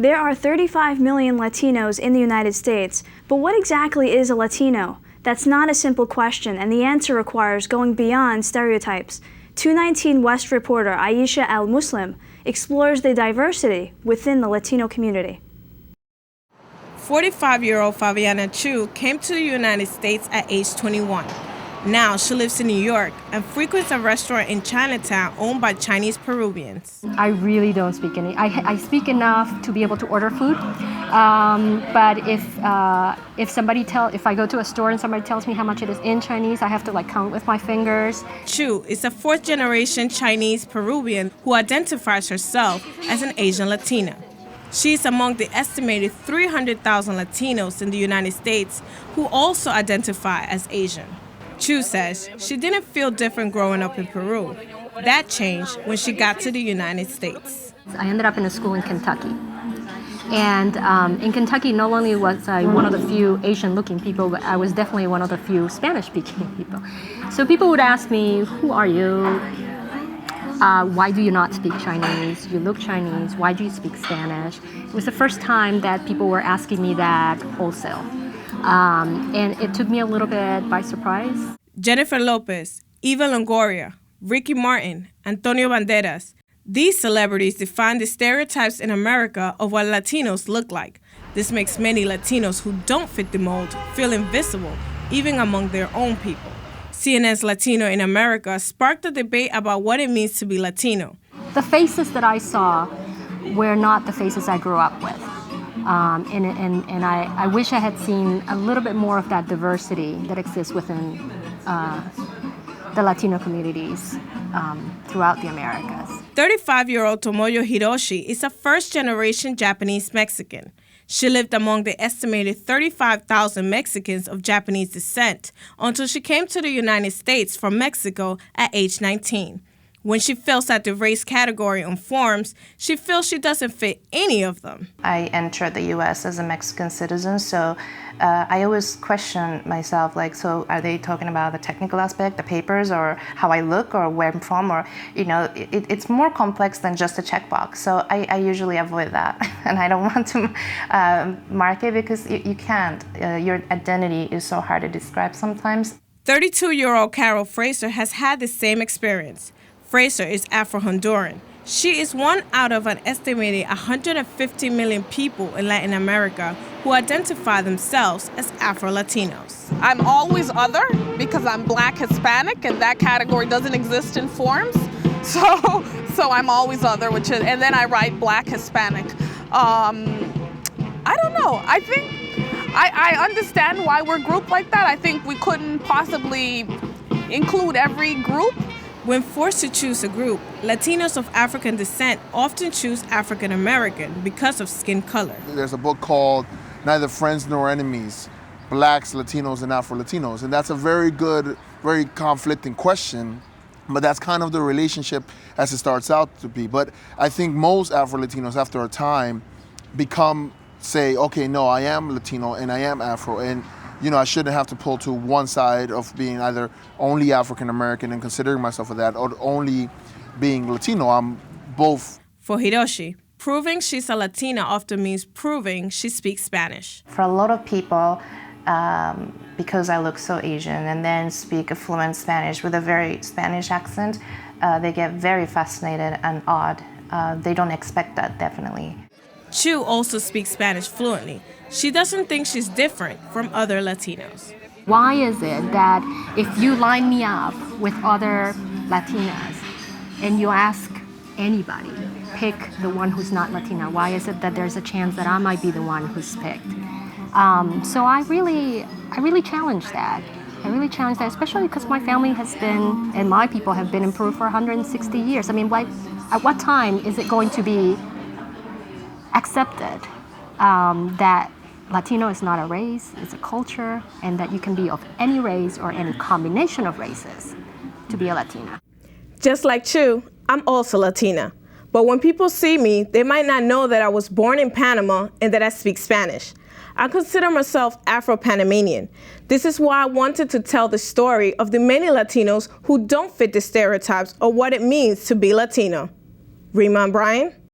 There are 35 million Latinos in the United States, but what exactly is a Latino? That's not a simple question, and the answer requires going beyond stereotypes. 219 West reporter Aisha Al-Muslim explores the diversity within the Latino community. 45-year-old Fabiana Chu came to the United States at age 21. Now she lives in New York and frequents a restaurant in Chinatown owned by Chinese Peruvians. I really don't speak any. I speak enough to be able to order food, but if I go to a store and somebody tells me how much it is in Chinese, I have to count with my fingers. Chu is a fourth-generation Chinese Peruvian who identifies herself as an Asian Latina. She is among the estimated 300,000 Latinos in the United States who also identify as Asian. Chu says she didn't feel different growing up in Peru. That changed when she got to the United States. I ended up in a school in Kentucky. And in Kentucky, not only was I one of the few Asian-looking people, but I was definitely one of the few Spanish-speaking people. So people would ask me, who are you? Why do you not speak Chinese? You look Chinese. Why do you speak Spanish? It was the first time that people were asking me that wholesale. And it took me a little bit by surprise. Jennifer Lopez, Eva Longoria, Ricky Martin, Antonio Banderas. These celebrities define the stereotypes in America of what Latinos look like. This makes many Latinos who don't fit the mold feel invisible, even among their own people. CNN's Latino in America sparked a debate about what it means to be Latino. The faces that I saw were not the faces I grew up with. And I wish I had seen a little bit more of that diversity that exists within the Latino communities throughout the Americas. 35-year-old Tomoyo Hiroshi is a first-generation Japanese-Mexican. She lived among the estimated 35,000 Mexicans of Japanese descent until she came to the United States from Mexico at age 19. When she fills out the race category on forms, she feels she doesn't fit any of them. I entered the U.S. as a Mexican citizen, so I always question myself, so are they talking about the technical aspect, the papers, or how I look, or where I'm from, or, it's more complex than just a checkbox. So I usually avoid that, and I don't want to mark it because you can't. Your identity is so hard to describe sometimes. 32-year-old Carol Fraser has had the same experience. Fraser is Afro-Honduran. She is one out of an estimated 150 million people in Latin America who identify themselves as Afro-Latinos. I'm always other because I'm Black Hispanic, and that category doesn't exist in forms. So I'm always other, and then I write Black Hispanic. I don't know. I think I understand why we're grouped like that. I think we couldn't possibly include every group. When forced to choose a group, Latinos of African descent often choose African American because of skin color. There's a book called Neither Friends Nor Enemies, Blacks, Latinos, and Afro-Latinos. And that's a very good, very conflicting question, but that's kind of the relationship as it starts out to be. But I think most Afro-Latinos, after a time, say, okay, no, I am Latino and I am Afro, and I shouldn't have to pull to one side of being either only African-American and considering myself for that, or only being Latino. I'm both. For Hiroshi, proving she's a Latina often means proving she speaks Spanish. For a lot of people, because I look so Asian and then speak a fluent Spanish with a very Spanish accent, they get very fascinated and awed. They don't expect that, definitely. Chu also speaks Spanish fluently. She doesn't think she's different from other Latinos. Why is it that if you line me up with other Latinas and you ask anybody, pick the one who's not Latina, why is it that there's a chance that I might be the one who's picked? So I really challenge that. I really challenge that, especially because my family has been, and my people have been in Peru for 160 years. I mean, at what time is it going to be accepted that Latino is not a race, it's a culture, and that you can be of any race or any combination of races to be a Latina? Just like Chu, I'm also Latina. But when people see me, they might not know that I was born in Panama and that I speak Spanish. I consider myself Afro-Panamanian. This is why I wanted to tell the story of the many Latinos who don't fit the stereotypes of what it means to be Latino. Rima and Brian?